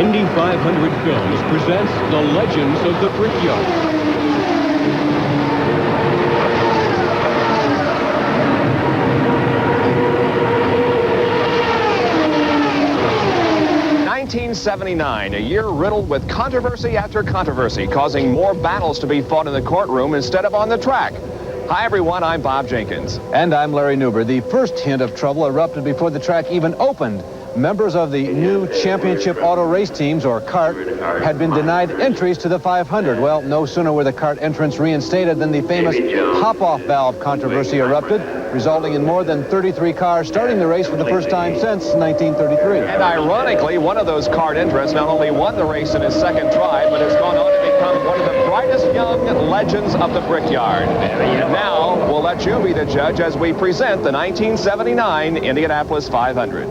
Indy 500 Films presents The Legends of the Brickyard. 1979, a year riddled with controversy after controversy, causing more battles to be fought in the courtroom instead of on the track. Hi, everyone. I'm Bob Jenkins. And I'm Larry Newber. The first hint of trouble erupted before the track even opened. Members of the new championship auto race teams, or CART, had been denied entries to the 500. Well, no sooner were the CART entrants reinstated than the famous hop-off valve controversy erupted, resulting in more than 33 cars starting the race for the first time since 1933. And ironically, one of those CART entrants not only won the race in his second try, but has gone on to become one of the brightest young legends of the Brickyard. Now, we'll let you be the judge as we present the 1979 Indianapolis 500.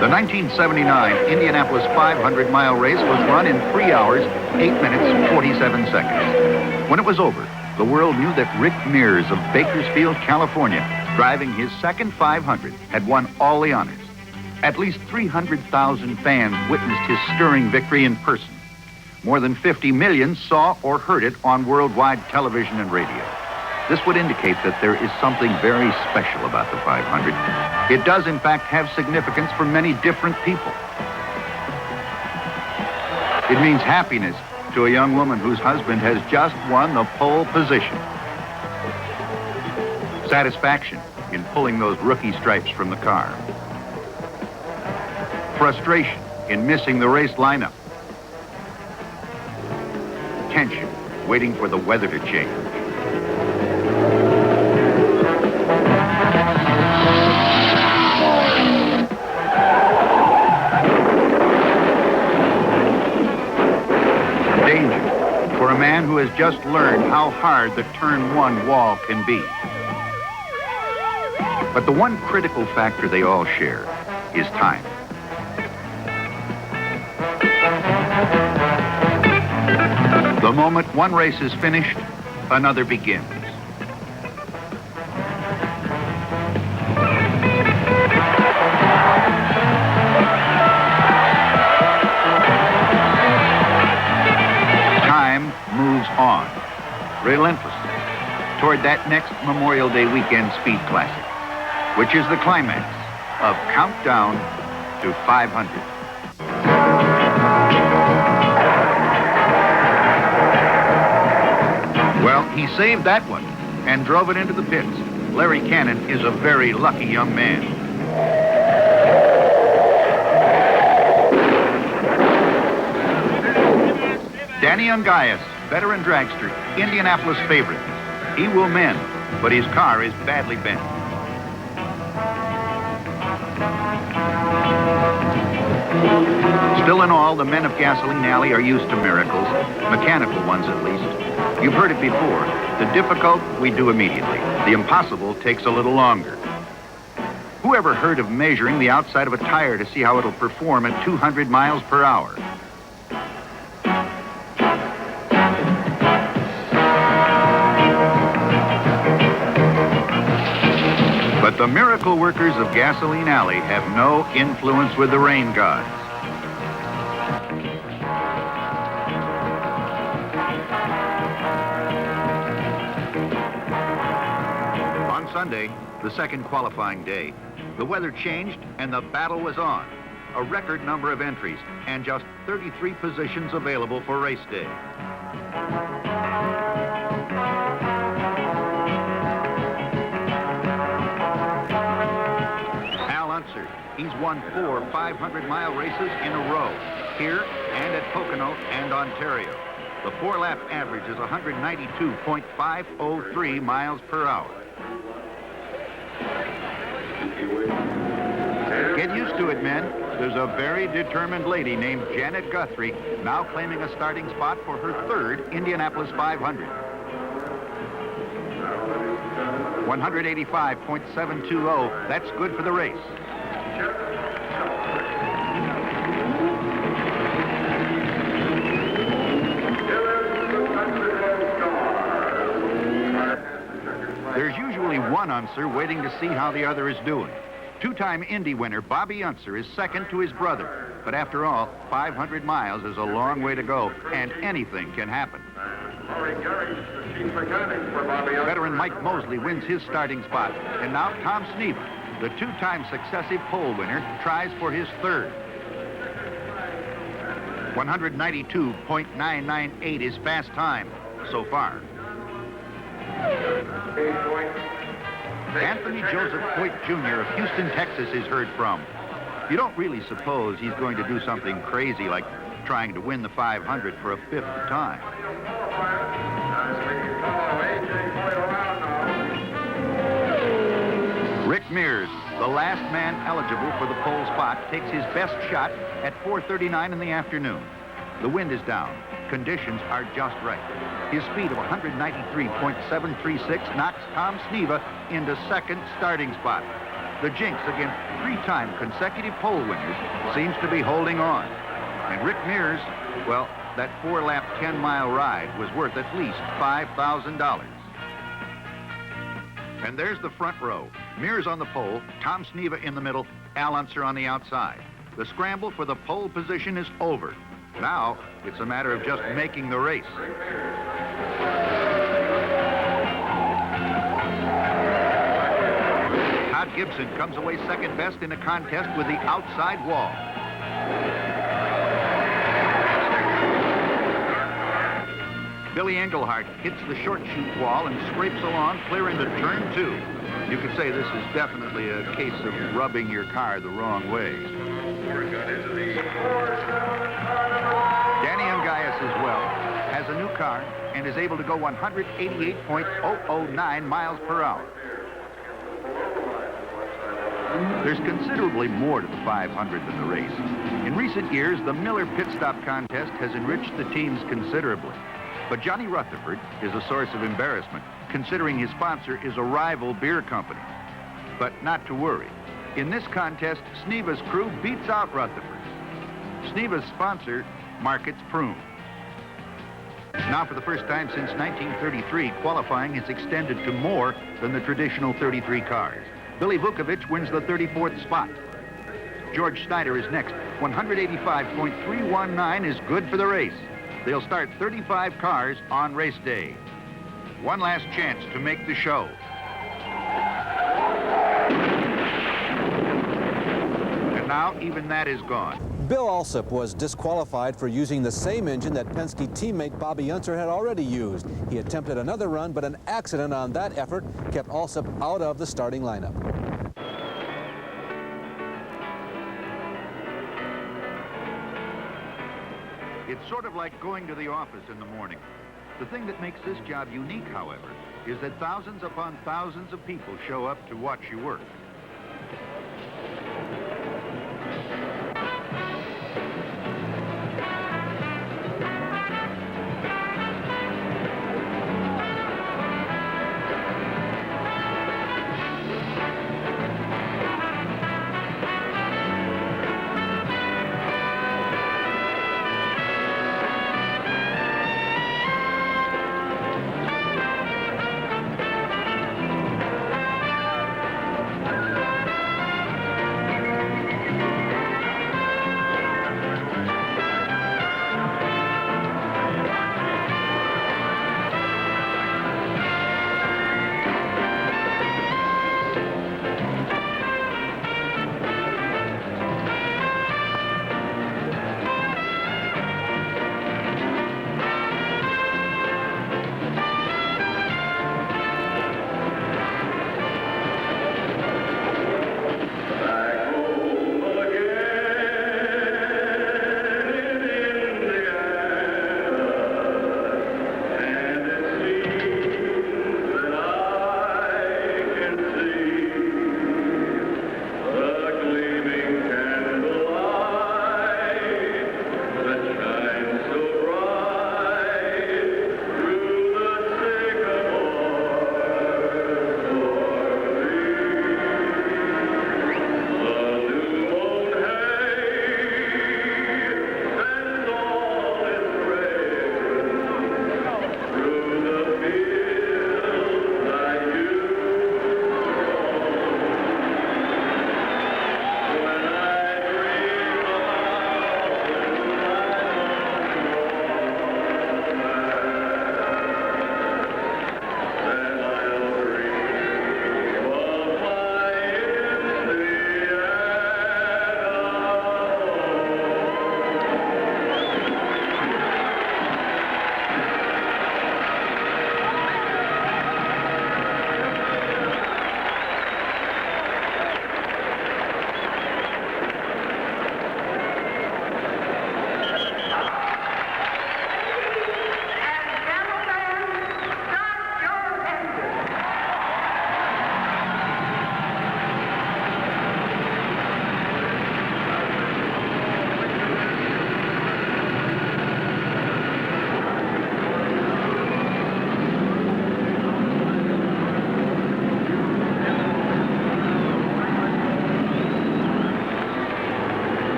The 1979 Indianapolis 500-mile race was run in 3 hours, 8 minutes, 47 seconds. When it was over, the world knew that Rick Mears of Bakersfield, California, driving his second 500, had won all the honors. At least 300,000 fans witnessed his stirring victory in person. More than 50 million saw or heard it on worldwide television and radio. This would indicate that there is something very special about the 500. It does, in fact, have significance for many different people. It means happiness to a young woman whose husband has just won the pole position. Satisfaction in pulling those rookie stripes from the car. Frustration in missing the race lineup. Tension waiting for the weather to change. For a man who has just learned how hard the turn one wall can be. But the one critical factor they all share is time. The moment one race is finished, another begins. Moves on, relentlessly, toward that next Memorial Day weekend Speed Classic, which is the climax of Countdown to 500. Well, he saved that one and drove it into the pits. Larry Cannon is a very lucky young man. Danny Ungaius, veteran dragster, Indianapolis favorite. He will mend, but his car is badly bent. Still in all, the men of Gasoline Alley are used to miracles, mechanical ones at least. You've heard it before. The difficult, we do immediately. The impossible takes a little longer. Who ever heard of measuring the outside of a tire to see how it'll perform at 200 miles per hour? But the miracle workers of Gasoline Alley have no influence with the rain gods. On Sunday, the second qualifying day, the weather changed and the battle was on. A record number of entries and just 33 positions available for race day. He's won 4 500-mile races in a row, here and at Pocono and Ontario. The 4-lap average is 192.503 miles per hour. Get used to it, men. There's a very determined lady named Janet Guthrie now claiming a starting spot for her 3rd Indianapolis 500. 185.720. That's good for the race. There's usually one Unser waiting to see how the other is doing. Two-time Indy winner Bobby Unser is second to his brother. But after all, 500 miles is a long way to go, and anything can happen. Veteran Mike Mosley wins his starting spot. And now Tom Sneva, the two-time successive pole winner, tries for his third. 192.998 is fast time so far. Anthony Joseph Hoyt Jr. of Houston, Texas is heard from. You don't really suppose he's going to do something crazy like trying to win the 500 for a fifth time. Rick Mears, the last man eligible for the pole spot, takes his best shot at 4:39 in the afternoon. The wind is down. Conditions are just right. His speed of 193.736 knocks Tom Sneva into second starting spot. The jinx against three-time consecutive pole winners seems to be holding on. And Rick Mears, well, that 4-lap, 10-mile ride was worth at least $5,000. And there's the front row. Mears on the pole, Tom Sneva in the middle, Al Unser on the outside. The scramble for the pole position is over. Now, it's a matter of just making the race. Todd Gibson comes away second best in a contest with the outside wall. Billy Engelhardt hits the short chute wall and scrapes along clear into turn 2. You could say this is definitely a case of rubbing your car the wrong way. Danny Ungaius as well has a new car and is able to go 188.009 miles per hour. There's considerably more to the 500 than the race. In recent years, the Miller Pit Stop Contest has enriched the teams considerably. But Johnny Rutherford is a source of embarrassment, considering his sponsor is a rival beer company. But not to worry. In this contest, Sneva's crew beats out Rutherford. Sneva's sponsor markets Prune. Now, for the first time since 1933, qualifying is extended to more than the traditional 33 cars. Billy Vukovich wins the 34th spot. George Snyder is next. 185.319 is good for the race. They'll start 35 cars on race day. One last chance to make the show. And now even that is gone. Bill Alsop was disqualified for using the same engine that Penske teammate Bobby Unser had already used. He attempted another run, but an accident on that effort kept Alsop out of the starting lineup. It's sort of like going to the office in the morning. The thing that makes this job unique, however, is that thousands upon thousands of people show up to watch you work.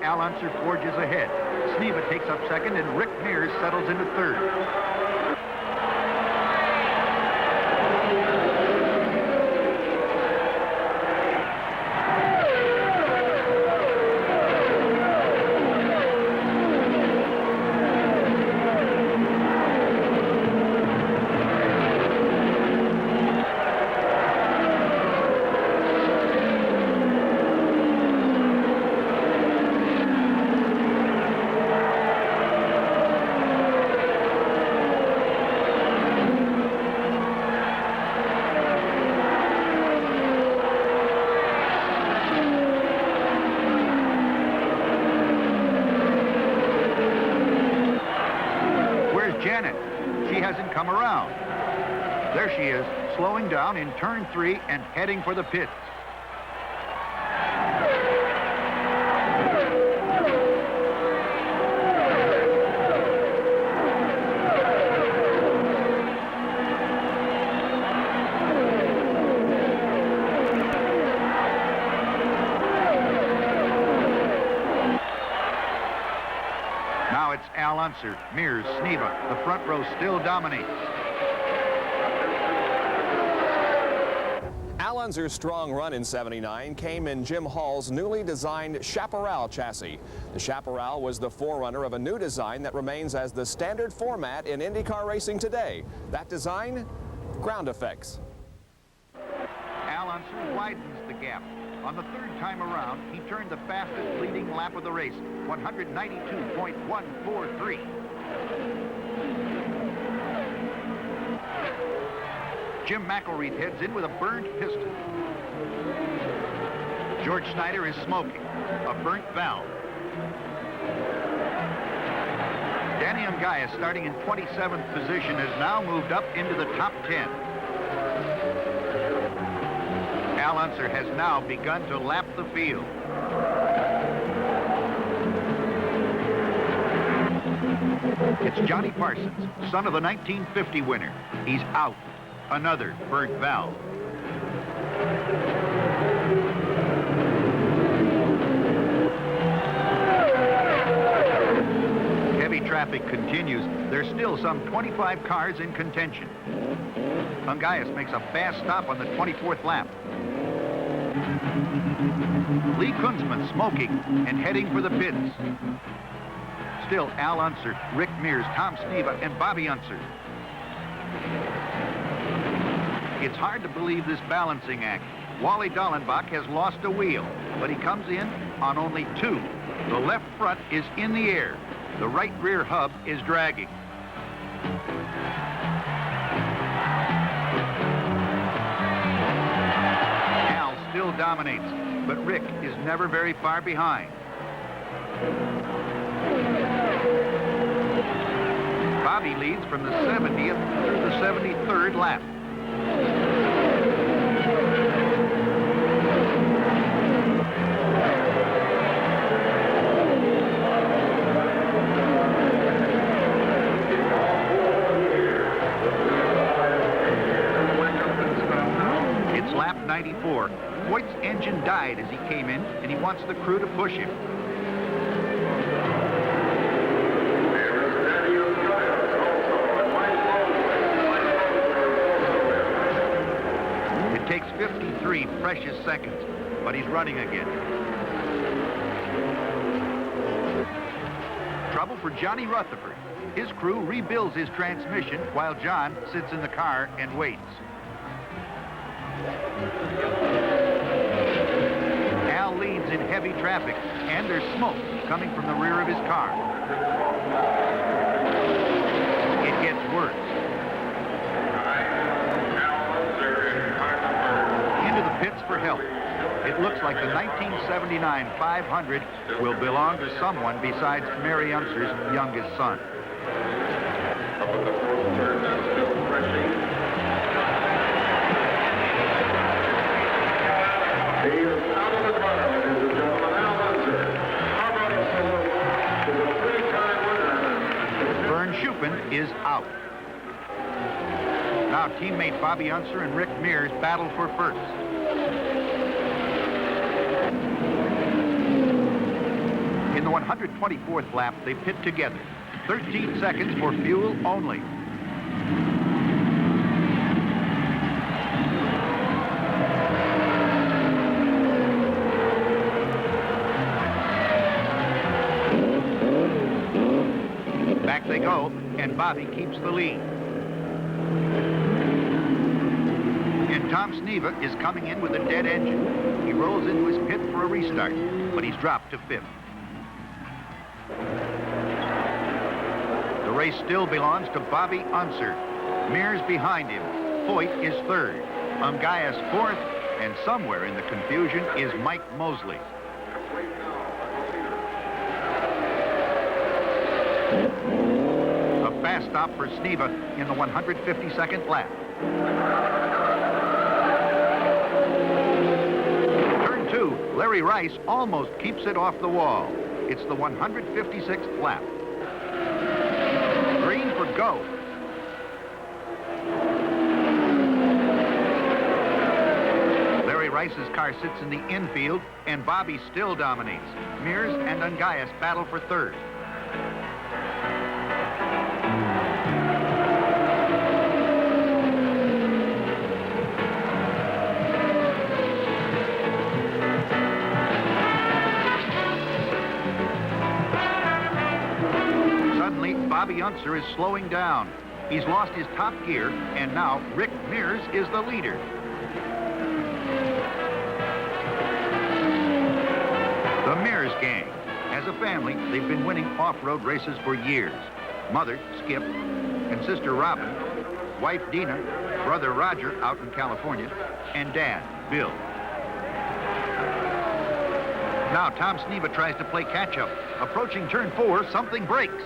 Al Unser forges ahead. Sneva takes up second, and Rick Mears settles into third. Come around. There she is, slowing down in turn 3 and heading for the pits. Now it's Al Unser, Mears, Sneva. The front row still dominates. Al Unser's strong run in '79 came in Jim Hall's newly designed Chaparral chassis. The Chaparral was the forerunner of a new design that remains as the standard format in IndyCar racing today. That design? Ground effects. Al Unser widens the gap. On the third time around, he turned the fastest leading lap of the race, 192.143. Jim McElreath heads in with a burned piston. George Snyder is smoking, a burnt valve. Danny Ungaya, starting in 27th position, has now moved up into the top 10. Al Unser has now begun to lap the field. It's Johnny Parsons, son of the 1950 winner. He's out. Another burnt valve. Heavy traffic continues. There's still some 25 cars in contention. Ungaius makes a fast stop on the 24th lap. Lee Kunzman smoking and heading for the pits. Still Al Unser, Rick Mears, Tom Sneva, and Bobby Unser. It's hard to believe this balancing act. Wally Dallenbach has lost a wheel, but he comes in on only 2. The left front is in the air. The right rear hub is dragging. Al still dominates, but Rick is never very far behind. Bobby leads from the 70th through the 73rd lap. It's lap 94. Voigt's engine died as he came in, and he wants the crew to push him. It takes 53 precious seconds, but he's running again. Trouble for Johnny Rutherford. His crew rebuilds his transmission while John sits in the car and waits. Al leads in heavy traffic, and there's smoke coming from the rear of his car. It gets worse. Into the pits for help. It looks like the 1979 500 will belong to someone besides Mary Unser's youngest son. Vern Schuppan is out. Now teammate Bobby Unser and Rick Mears battle for first. In the 124th lap, they pit together. 13 seconds for fuel only. Back they go, and Bobby keeps the lead. And Tom Sneva is coming in with a dead engine. He rolls into his pit for a restart, but he's dropped to 5th. The race still belongs to Bobby Unser. Mears behind him. Foyt is 3rd. Ungaius 4th, and somewhere in the confusion is Mike Mosley. A fast stop for Sneva in the 152nd lap. Turn 2, Larry Rice almost keeps it off the wall. It's the 156th lap. Green for go. Larry Rice's car sits in the infield, and Bobby still dominates. Mears and Ungaius battle for 3rd. Bobby Unser is slowing down. He's lost his top gear, and now Rick Mears is the leader. The Mears gang. As a family, they've been winning off-road races for years. Mother, Skip, and sister Robin, wife Dina, brother Roger out in California, and dad, Bill. Now Tom Sneva tries to play catch-up. Approaching turn 4, something breaks.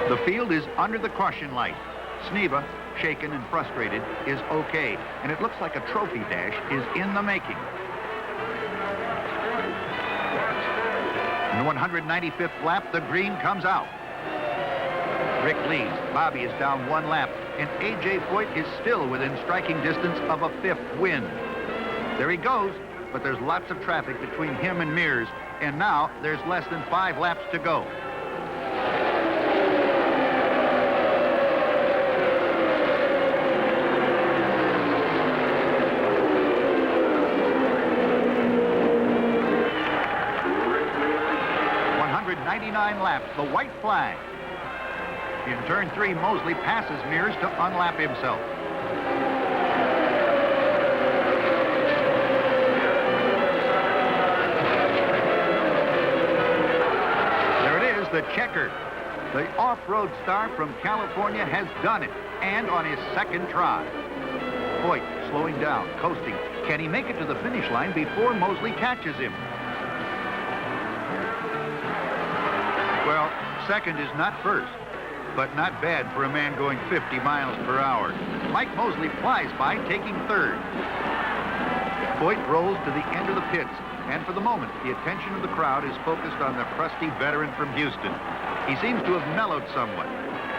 The field is under the caution light. Sneva, shaken and frustrated, is okay, and it looks like a trophy dash is in the making. In the 195th lap, the green comes out. Rick leads. Bobby is down 1 lap, and A.J. Foyt is still within striking distance of a 5th win. There he goes, but there's lots of traffic between him and Mears, and now there's less than 5 laps to go. Laps, the white flag. In turn 3, Mosley passes Mears to unlap himself. There it is, the checker. The off-road star from California has done it, and on his 2nd try. Foyt slowing down, coasting. Can he make it to the finish line before Mosley catches him? Well, 2nd is not 1st, but not bad for a man going 50 miles per hour. Mike Mosley flies by, taking 3rd. Foyt rolls to the end of the pits, and for the moment, the attention of the crowd is focused on the crusty veteran from Houston. He seems to have mellowed somewhat.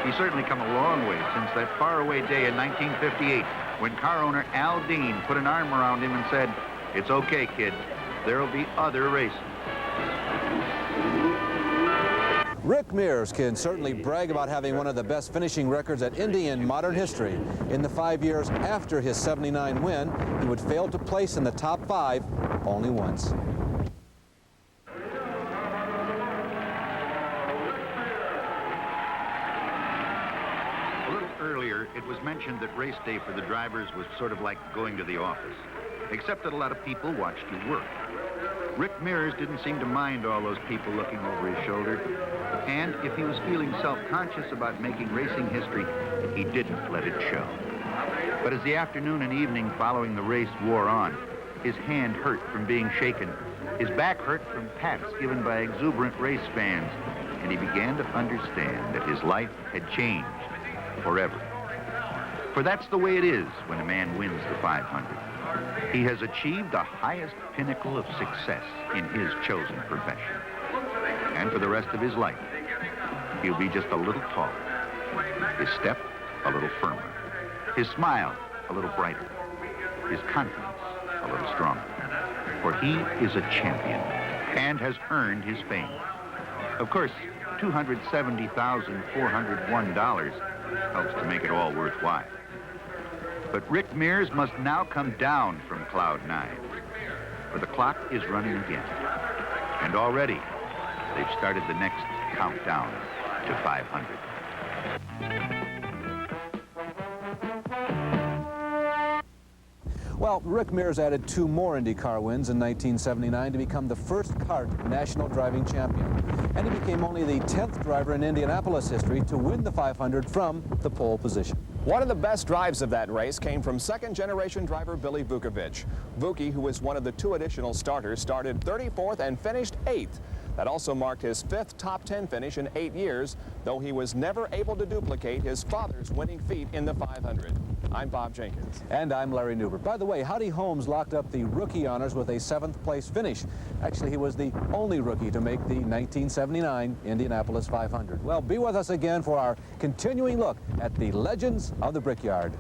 He's certainly come a long way since that faraway day in 1958 when car owner Al Dean put an arm around him and said, "It's okay, kid. There'll be other races." Rick Mears can certainly brag about having one of the best finishing records at Indy in modern history. In the 5 years after his '79 win, he would fail to place in the top 5 only once. A little earlier, it was mentioned that race day for the drivers was sort of like going to the office, except that a lot of people watched you work. Rick Mears didn't seem to mind all those people looking over his shoulder, and if he was feeling self-conscious about making racing history, he didn't let it show. But as the afternoon and evening following the race wore on, his hand hurt from being shaken, his back hurt from pats given by exuberant race fans, and he began to understand that his life had changed forever. For that's the way it is when a man wins the 500. He has achieved the highest pinnacle of success in his chosen profession. And for the rest of his life, he'll be just a little taller. His step a little firmer, his smile a little brighter, his confidence a little stronger. For he is a champion and has earned his fame. Of course, $270,401 helps to make it all worthwhile. But Rick Mears must now come down from Cloud 9, for the clock is running again. And already, they've started the next countdown to 500. Well, Rick Mears added 2 more IndyCar wins in 1979 to become the first kart national driving champion. And he became only the 10th driver in Indianapolis history to win the 500 from the pole position. One of the best drives of that race came from second-generation driver Billy Vukovich. Vuki, who was one of the 2 additional starters, started 34th and finished 8th. That also marked his 5th top 10 finish in 8 years, though he was never able to duplicate his father's winning feat in the 500. I'm Bob Jenkins. And I'm Larry Newbert. By the way, Howdy Holmes locked up the rookie honors with a 7th place finish. Actually, he was the only rookie to make the 1979 Indianapolis 500. Well, be with us again for our continuing look at the legends of the Brickyard.